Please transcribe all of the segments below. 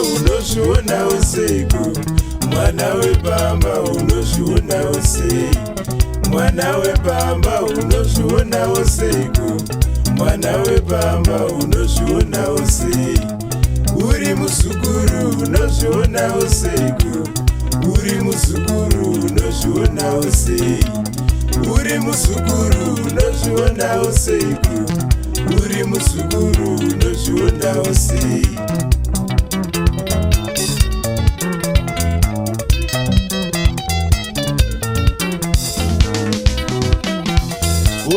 unozviona usiku, mwana wepamba unozviona usiku, mwana wepamba unozviona usiku, mwana wepamba unozviona usiku, uri muzukuru unozviona usiku, uri muzukuru unozviona usiku, uri muzukuru unozviona usiku, uri muzukuru unozviona usiku.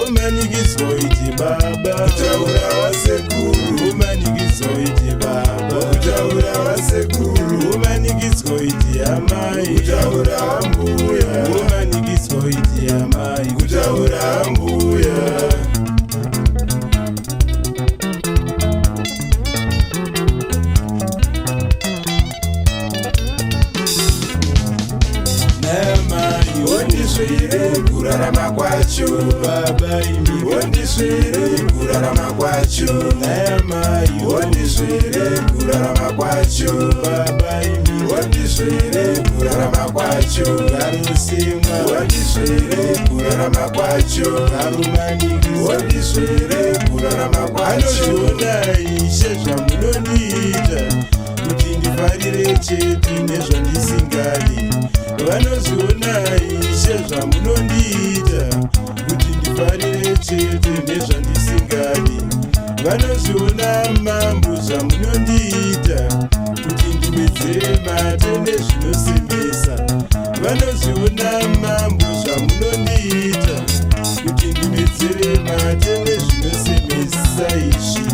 Umanigizoiti baba, utaura wasekuru. Umanigizoiti baba, utaura wasekuru. Umanigizoiti amai, utaura ambuya. Umanigizoiti amai, utaura ambuya. Wondisvire kurarama kwacho baba imi, wondisvire kurarama kwacho amai, wondisvire kurarama kwacho baba imi, wondisvire kurarama kwacho garusimwa, wondisvire kurarama kwacho garumaniki, wondisvire kurarama kwacho. Anozvionai sezvamunondiita kuti ndifarire chete nezvandisingadi, vanozvionai sezvamunondiita kuti ndifarire chete nezvandisingadi, vanozviona mambo zvamunondiita kuti ndimedzere mate nezvinosemesa, vanozviona mambo zvamunondiita kuti ndimedzere mate nezvinosemesa izvi.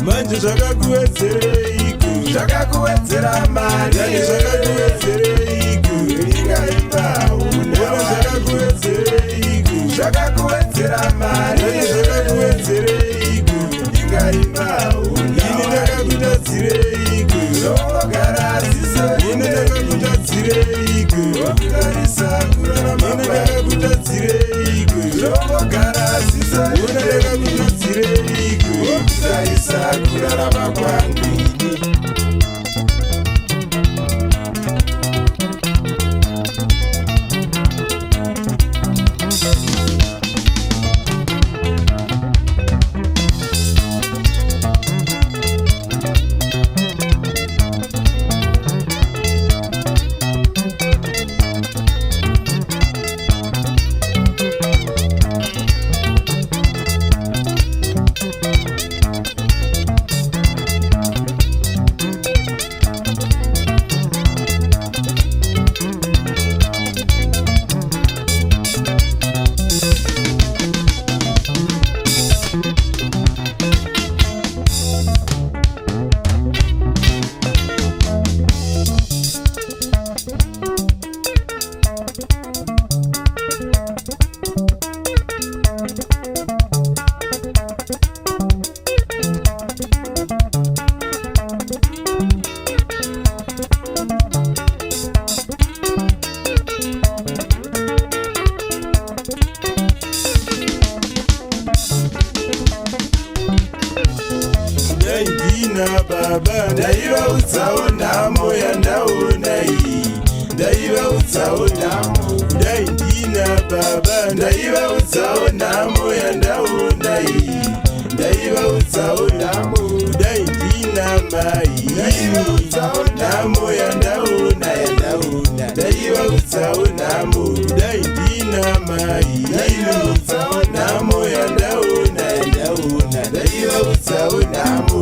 Manje zvakakuwedzereiko, zvakakuwedzera mari, zvakakuwedzereiko, ingaimbauna, zvakakuwedzereiko, zvakakuwedzera mari, zvakakuwedzereiko, ingaimbauna, ini ndakakutadzireiko, zvogara ziso, ini ndakakutadzireiko, wokudarisa kurarama, ini ndakakutadzireiko, zvogara ziso, ini ndakakutadzireiko, wokudarisa kurarama kwangu ini. Baba ndaivaudzawo nhamo yandaona iyi, ndaivaudzawo nhamo, dai ndina baba ndaivaudzawo nhamo yandaona iyi, ndaivaudzawo nhamo, dai ndina mai, ndaivaudzawo nhamo yandaona, ndaivaudzawo nhamo, dai ndina mai, ndaivaudzawo nhamo yandaona, ndaivaudzawo nhamo.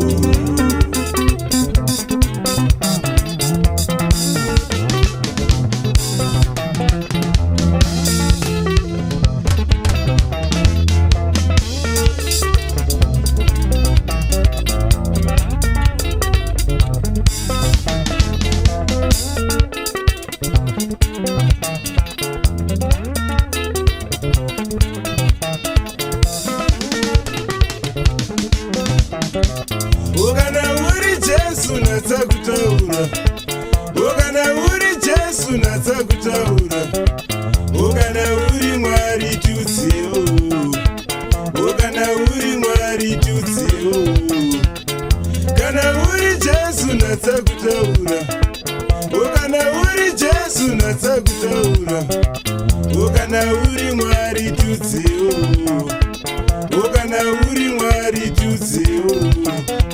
Ukana uri Mwari tudzewo.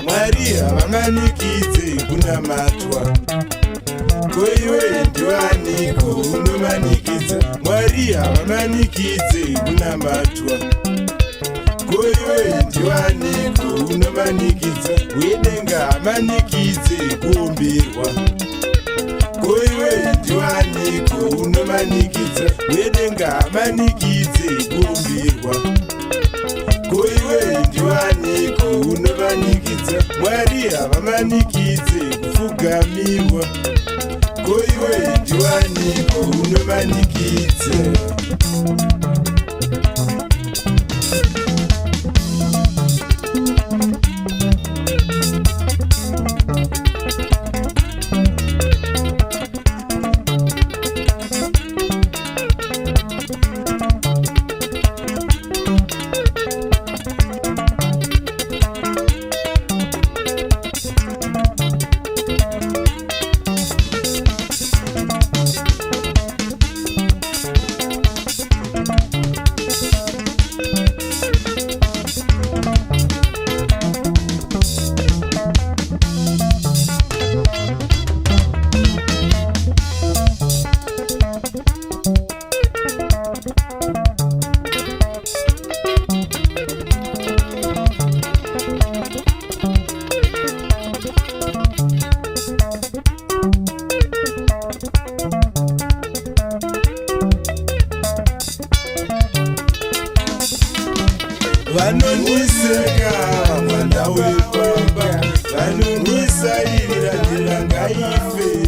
Mwari havamanikidze kunamatwa. Ko iwe ndiwaniko unomanikidza? Mwari havamanikidze kunamatwa. Ko iwe ndiwaniko unomanikidza? Wedenga hamanikidze kuombirwa. Ko iwe ndiwaniko unomanikidza? Wedenga hamanikidze kuombirwa. Ko iwe ndiwaniko unomanikidza? Mwari havamanikidze kufugamirwa. Ko iwe ndiwaniko unomanikidza? Vanondiseka mwana webaba, vanondisairira ndira ngaife.